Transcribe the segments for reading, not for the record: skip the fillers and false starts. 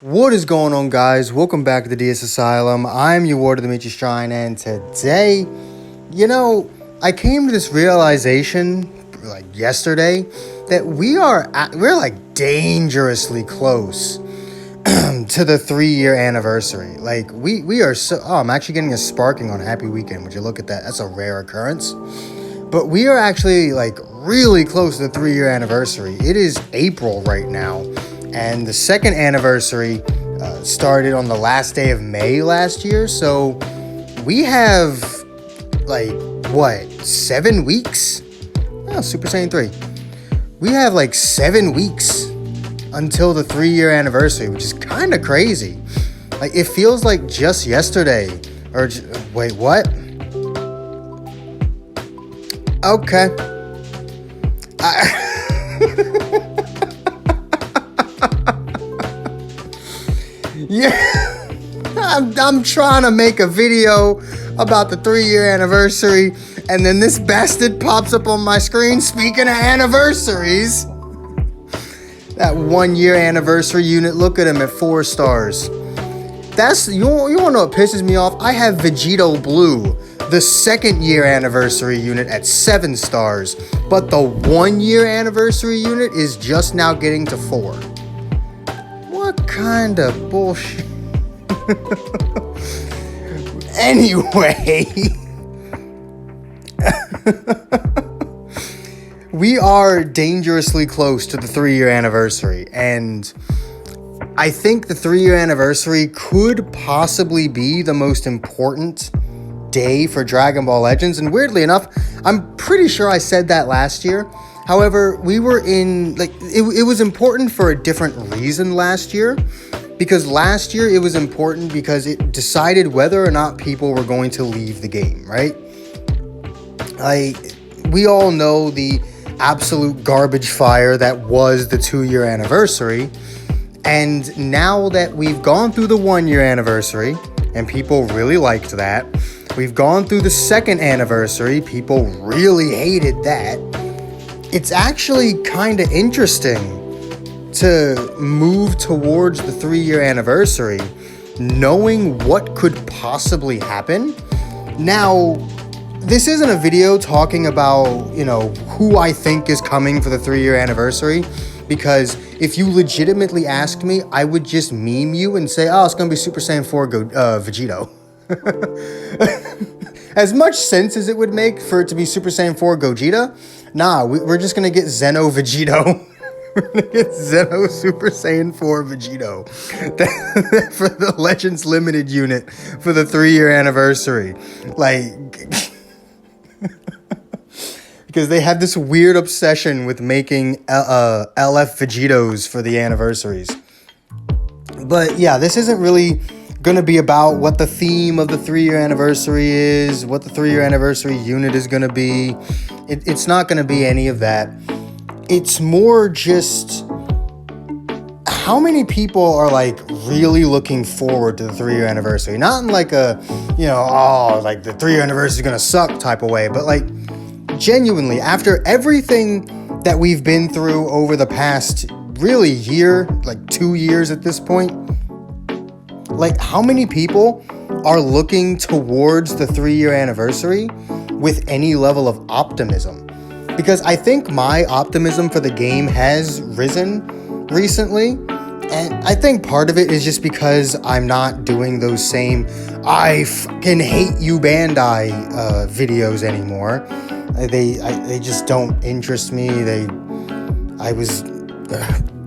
What is going on, guys? Welcome back to the DS Asylum. I'm your Ward of the Michi Shrine, and today, I came to this realization like yesterday that we're like dangerously close to the 3-year anniversary. Like we are so. Oh, I'm actually getting a sparking on Happy Weekend. Would you look at that? That's a rare occurrence. But we are actually like really close to the 3-year anniversary. It is April right now. And the second anniversary started on the last day of May last year. So we have, 7 weeks? Oh, Super Saiyan 3. We have 7 weeks until the 3-year anniversary, which is kind of crazy. Like, it feels like just yesterday. Wait, what? Okay. Yeah, I'm trying to make a video about the 3-year anniversary, and then this bastard pops up on my screen. Speaking of anniversaries, that 1-year anniversary unit, look at him at 4 stars. You want to know what pisses me off? I have Vegito Blue, the 2nd-year anniversary unit, at 7 stars, but the 1-year anniversary unit is just now getting to 4. What kind of bullshit? Anyway, we are dangerously close to the 3-year anniversary, and I think the 3-year anniversary could possibly be the most important day for Dragon Ball Legends. And weirdly enough, I'm pretty sure I said that last year. However, we were in, it was important for a different reason last year. Because last year it was important because it decided whether or not people were going to leave the game, right? We all know the absolute garbage fire that was the 2-year anniversary. And now that we've gone through the 1-year anniversary, and people really liked that, we've gone through the 2nd anniversary, people really hated that. It's actually kind of interesting to move towards the 3-year anniversary, knowing what could possibly happen. Now, this isn't a video talking about, who I think is coming for the 3-year anniversary, because if you legitimately asked me, I would just meme you and say, oh, it's going to be Super Saiyan 4 Vegito. As much sense as it would make for it to be Super Saiyan 4 Gogeta, nah, we're just going to get Zeno Vegito. We're going to get Zeno Super Saiyan 4 Vegito for the Legends Limited unit for the 3-year anniversary. Because they have this weird obsession with making LF Vegitos for the anniversaries. But yeah, this isn't really going to be about what the theme of the 3-year anniversary is, what the 3-year anniversary unit is going to be. It's not going to be any of that. It's more just how many people are really looking forward to the 3-year anniversary. Not in the 3-year anniversary is going to suck type of way, but genuinely, after everything that we've been through over the past really year, 2 years at this point, how many people are looking towards the 3-year anniversary with any level of optimism? Because I think my optimism for the game has risen recently. And I think part of it is just because I'm not doing those same I fucking hate you Bandai videos anymore. They just don't interest me. I was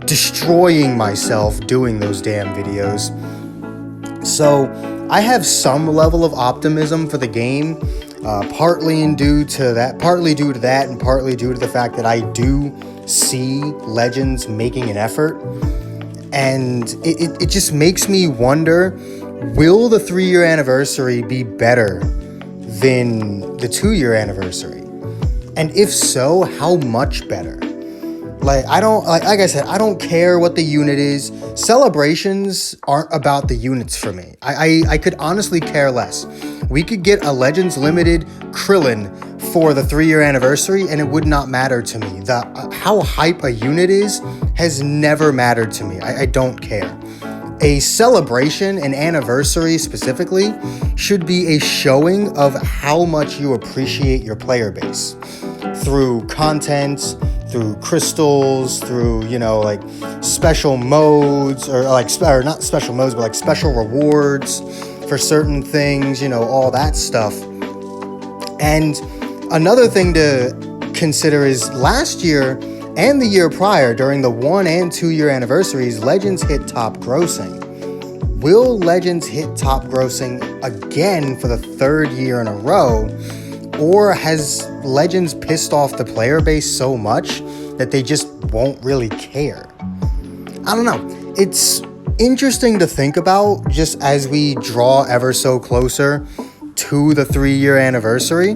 destroying myself doing those damn videos. So I have some level of optimism for the game. Partly due to that, and partly due to the fact that I do see Legends making an effort. And it just makes me wonder, will the 3-year anniversary be better than the 2-year anniversary? And if so, how much better? Like I said, I don't care what the unit is. Celebrations aren't about the units for me. I could honestly care less. We could get a Legends Limited Krillin for the 3-year anniversary and it would not matter to me. How hype a unit is has never mattered to me. I don't care. A celebration, an anniversary specifically, should be a showing of how much you appreciate your player base through content, through crystals, through, like special modes, or not special modes, but like special rewards for certain things, all that stuff. And another thing to consider is last year and the year prior, during the 1 and 2 year anniversaries, Legends hit top grossing. Will Legends hit top grossing again for the 3rd year in a row? Or has Legends pissed off the player base so much that they just won't really care? I don't know. It's interesting to think about just as we draw ever so closer to the 3-year anniversary.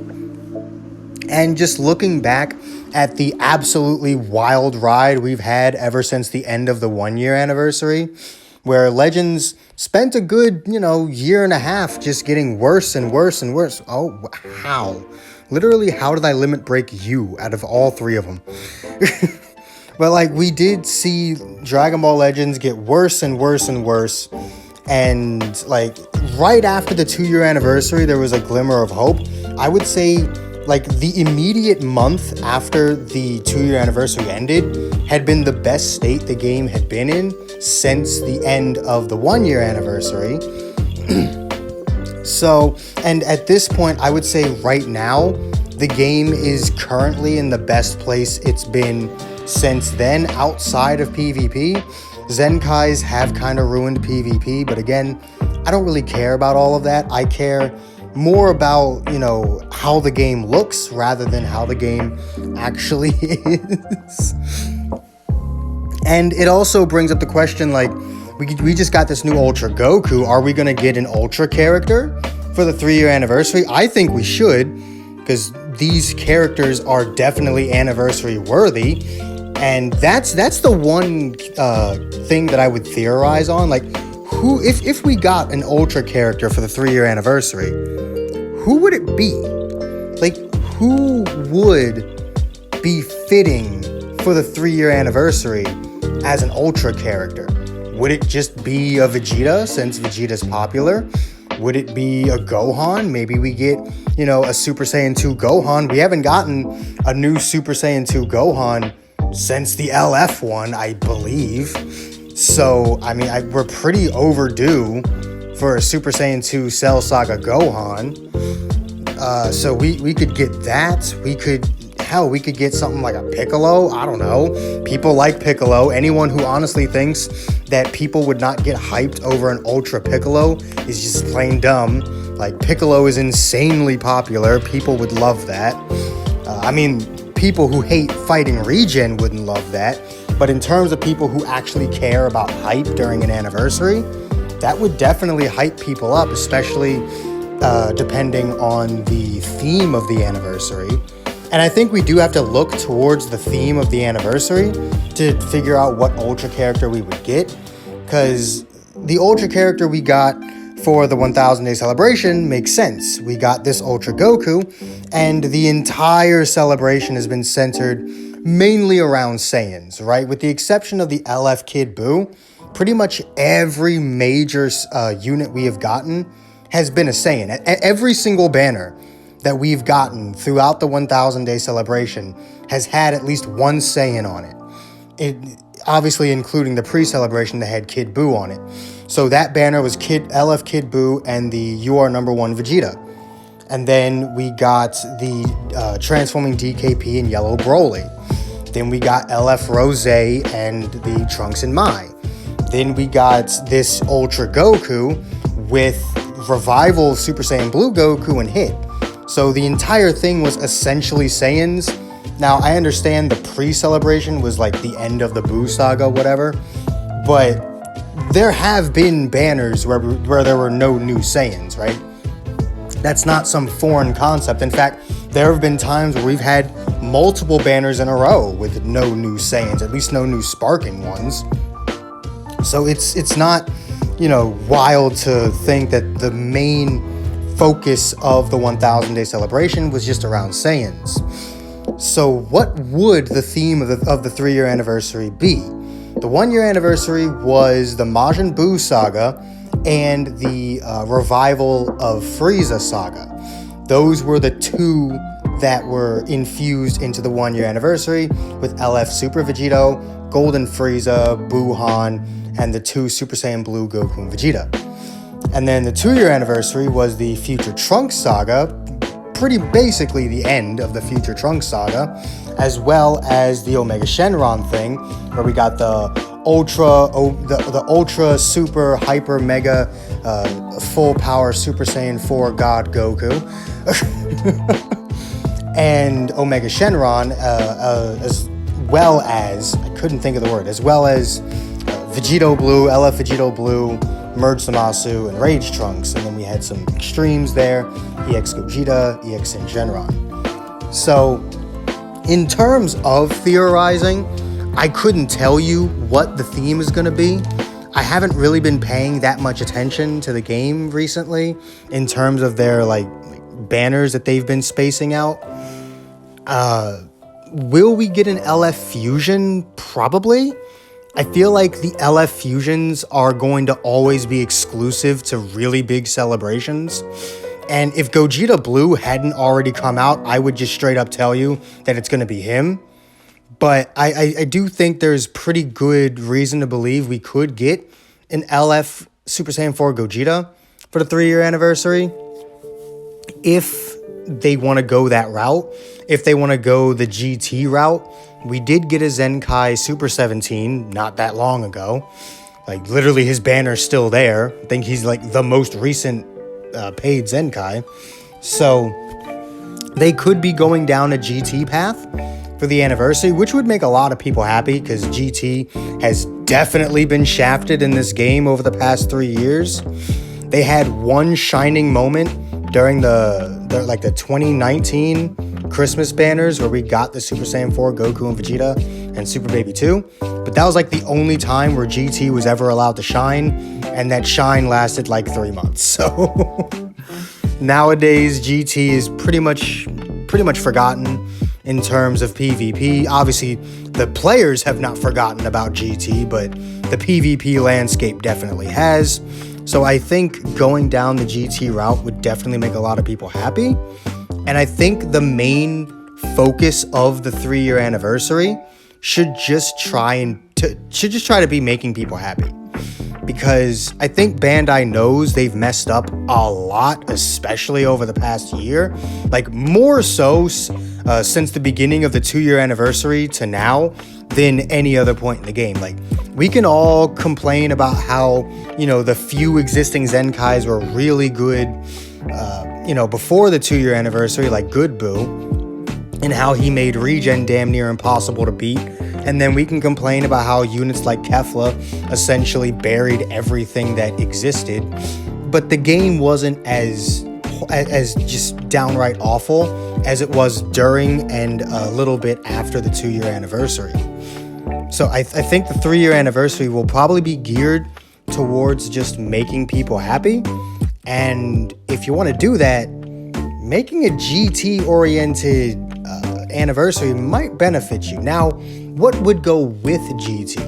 And just looking back at the absolutely wild ride we've had ever since the end of the 1-year anniversary, where Legends spent a good, year and a half just getting worse and worse and worse. Oh, how? Literally, how did I limit break you out of all 3 of them? But we did see Dragon Ball Legends get worse and worse and worse. And right after the 2-year anniversary, there was a glimmer of hope. I would say the immediate month after the 2-year anniversary ended had been the best state the game had been in since the end of the 1-year anniversary. So, and at this point, I would say right now, the game is currently in the best place it's been since then, outside of PvP. Zenkais have kind of ruined PvP, but again, I don't really care about all of that. I care more about, how the game looks rather than how the game actually is. And it also brings up the question, we just got this new Ultra Goku. Are we going to get an Ultra character for the 3-year anniversary? I think we should, because these characters are definitely anniversary worthy. And that's the one thing that I would theorize on. Who, if we got an Ultra character for the 3-year anniversary, who would it be? Who would be fitting for the 3-year anniversary as an Ultra character? Would it just be a Vegeta, since Vegeta's popular? Would it be a Gohan? Maybe we get, a Super Saiyan 2 Gohan. We haven't gotten a new Super Saiyan 2 Gohan since the LF one, I believe. So, we're pretty overdue for a Super Saiyan 2 Cell Saga Gohan. So we could get that. We could get something like a Piccolo. I don't know. People like Piccolo. Anyone who honestly thinks that people would not get hyped over an Ultra Piccolo is just plain dumb. Piccolo is insanely popular. People would love that. People who hate fighting regen wouldn't love that. But in terms of people who actually care about hype during an anniversary, that would definitely hype people up, especially depending on the theme of the anniversary. And I think we do have to look towards the theme of the anniversary to figure out what Ultra character we would get. Because the Ultra character we got for the 1000 Day Celebration makes sense. We got this Ultra Goku, and the entire celebration has been centered mainly around Saiyans, right? With the exception of the LF Kid Buu, pretty much every major unit we have gotten has been a Saiyan. Every single banner that we've gotten throughout the 1000 Day Celebration has had at least one Saiyan on it. It obviously including the pre-celebration that had Kid Buu on it. So that banner was LF Kid Buu and the You Are Number One Vegeta. And then we got the transforming DKP and Yellow Broly. Then we got LF Rose and the Trunks and Mai. Then we got this Ultra Goku with Revival Super Saiyan Blue Goku and Hit. So the entire thing was essentially Saiyans. Now, I understand the pre-celebration was the end of the Buu saga, whatever. But there have been banners where there were no new Saiyans, right? That's not some foreign concept. In fact, there have been times where we've had multiple banners in a row with no new Saiyans, at least no new sparking ones. So it's not, wild to think that the main focus of the 1000 Day Celebration was just around Saiyans. So what would the theme of the 3-year anniversary be? The 1 year anniversary was the Majin Buu saga and the revival of Frieza saga. Those were the two that were infused into the 1 year anniversary with LF Super Vegito, Golden Frieza, Buuhan, and the 2 Super Saiyan Blue Goku and Vegeta. And then the 2 year anniversary was the Future Trunks saga, pretty basically the end of the Future Trunks saga, as well as the Omega Shenron thing, where we got the Ultra Super Hyper Mega Full Power Super Saiyan 4 God Goku, and Omega Shenron, as well as, I couldn't think of the word, as well as Vegito Blue, LF Vegito Blue, Merge Zamasu, and Rage Trunks. And then we had some extremes there, EX Gogeta, EX and Shenron. So in terms of theorizing, I couldn't tell you what the theme is going to be. I haven't really been paying that much attention to the game recently in terms of their like banners that they've been spacing out. Will we get an LF Fusion? Probably. I feel like the LF Fusions are going to always be exclusive to really big celebrations. And if Gogeta Blue hadn't already come out, I would just straight up tell you that it's going to be him. But I do think there's pretty good reason to believe we could get an LF Super Saiyan 4 Gogeta for the 3 year anniversary. If they want to go that route, if they want to go the GT route, we did get a Zenkai Super 17 not that long ago. Like literally his banner's still there. I think he's like the most recent paid Zenkai. So they could be going down a GT path for the anniversary, which would make a lot of people happy because GT has definitely been shafted in this game over the past 3 years. They had one shining moment during the 2019 Christmas banners where we got the Super Saiyan 4 Goku and Vegeta and Super Baby 2. But that was like the only time where GT was ever allowed to shine, and that shine lasted like 3 months. So nowadays GT is pretty much forgotten in terms of PvP. Obviously, the players have not forgotten about GT, but the PvP landscape definitely has. So I think going down the GT route would definitely make a lot of people happy. And I think the main focus of the 3 year anniversary should just try to be making people happy. Because I think Bandai knows they've messed up a lot, especially over the past year. Like more so since the beginning of the 2 year anniversary to now than any other point in the game. Like we can all complain about how, the few existing Zenkais were really good, before the 2 year anniversary, like Good Boo, and how he made regen damn near impossible to beat. And then we can complain about how units like Kefla essentially buried everything that existed. But the game wasn't as just downright awful as it was during and a little bit after the 2 year anniversary. So I think the 3 year anniversary will probably be geared towards just making people happy. And if you want to do that, making a GT-oriented anniversary might benefit you. Now, what would go with GT?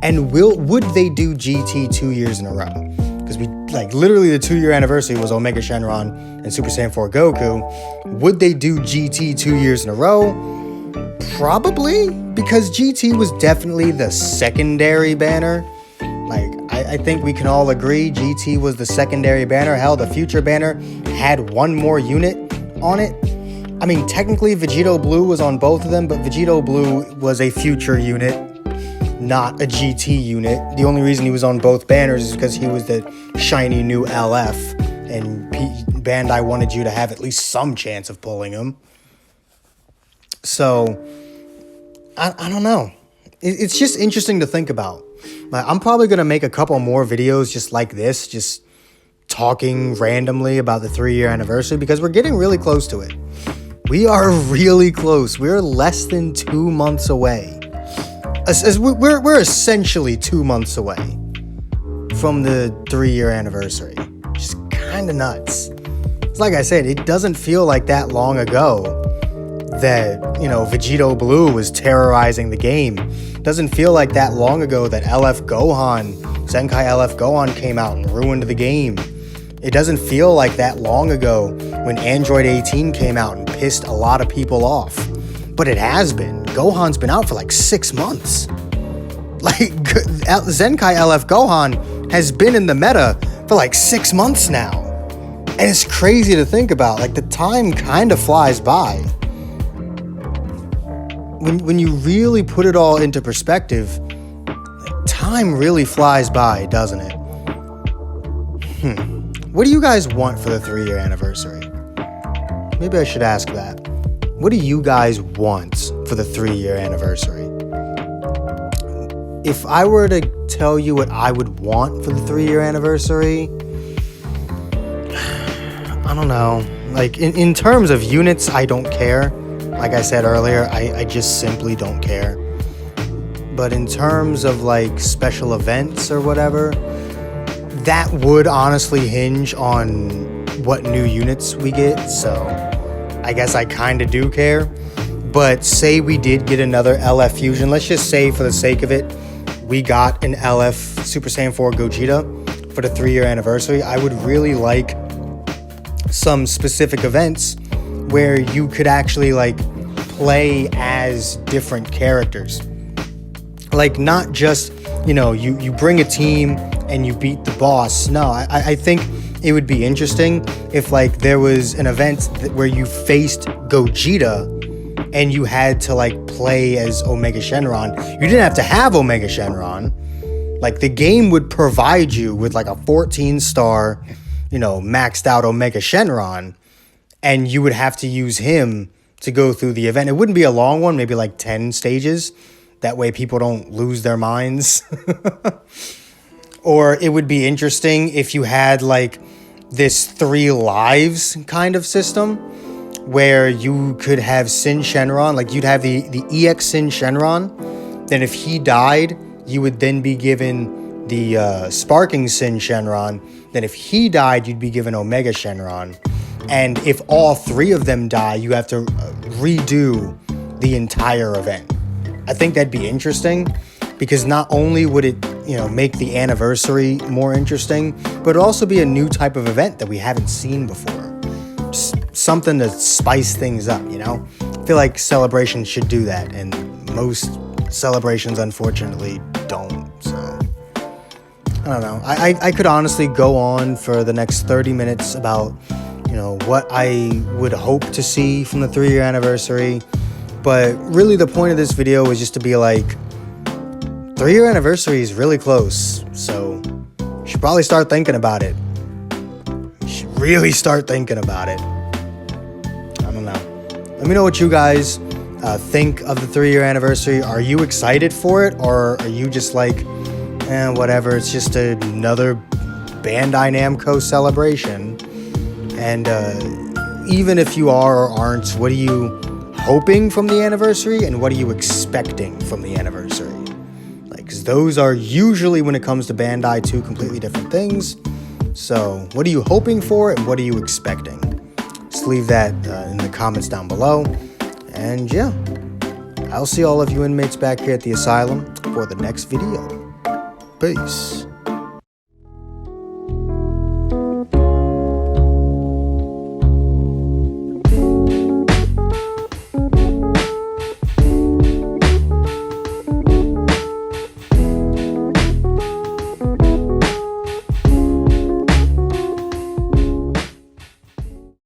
And would they do GT 2 years in a row? Because literally the 2 year anniversary was Omega Shenron and Super Saiyan 4 Goku. Would they do GT 2 years in a row? Probably, because GT was definitely the secondary banner. I think we can all agree GT was the secondary banner. Hell, the Future banner had one more unit on it. I mean, technically Vegito Blue was on both of them, but Vegito Blue was a Future unit, not a GT unit. The only reason he was on both banners is because he was the shiny new LF, and Bandai wanted you to have at least some chance of pulling him. So, I don't know. It's just interesting to think about. I'm probably going to make a couple more videos just like this, just talking randomly about the 3 year anniversary, because we're getting really close to it. We are really close. We're less than 2 months away. We're essentially 2 months away from the 3 year anniversary. Just kind of nuts. It's like I said, it doesn't feel like that long ago. that, Vegito Blue was terrorizing the game. Doesn't feel like that long ago that Zenkai LF Gohan came out and ruined the game. It doesn't feel like that long ago when Android 18 came out and pissed a lot of people off. But it has been. Gohan's been out for like 6 months. Like, Zenkai LF Gohan has been in the meta for like 6 months now. And it's crazy to think about. Like, the time kind of flies by. When you really put it all into perspective, time really flies by, doesn't it? What do you guys want for the 3-year anniversary? Maybe I should ask that. What do you guys want for the 3-year anniversary? If I were to tell you what I would want for the 3-year anniversary, I don't know. Like, in terms of units, I don't care. Like I said earlier, I just simply don't care. But in terms of, like, special events or whatever, that would honestly hinge on what new units we get, so I guess I kind of do care. But say we did get another LF Fusion, let's just say for the sake of it, we got an LF Super Saiyan 4 Gogeta for the 3-year anniversary. I would really like some specific events where you could actually, like, play as different characters. Like, not just, you bring a team and you beat the boss. No, I think it would be interesting if, like, there was an event where you faced Gogeta and you had to, like, play as Omega Shenron. You didn't have to have Omega Shenron. Like, the game would provide you with, like, a 14-star, maxed out Omega Shenron, and you would have to use him to go through the event. It wouldn't be a long one, maybe like 10 stages. That way people don't lose their minds. Or it would be interesting if you had, like, this 3 lives kind of system where you could have Sin Shenron, like you'd have the EX Sin Shenron. Then if he died, you would then be given the Sparking Sin Shenron. Then if he died, you'd be given Omega Shenron. And if all 3 of them die, you have to redo the entire event. I think that'd be interesting because not only would it, make the anniversary more interesting, but it'd also be a new type of event that we haven't seen before. Just something to spice things up, I feel like celebrations should do that, and most celebrations, unfortunately, don't, so I don't know. I could honestly go on for the next 30 minutes about, what I would hope to see from the 3-year anniversary, but really the point of this video is just to be like, 3-year anniversary is really close, so you should probably start thinking about it. You should really start thinking about it. I don't know. Let me know what you guys think of the 3-year anniversary. Are you excited for it, or are you just like, whatever, it's just another Bandai Namco celebration? And even if you are or aren't, what are you hoping from the anniversary, and what are you expecting from the anniversary? Because those are usually, when it comes to Bandai, 2 completely different things. So what are you hoping for, and what are you expecting? Just leave that in the comments down below. And yeah, I'll see all of you inmates back here at the asylum for the next video. Peace.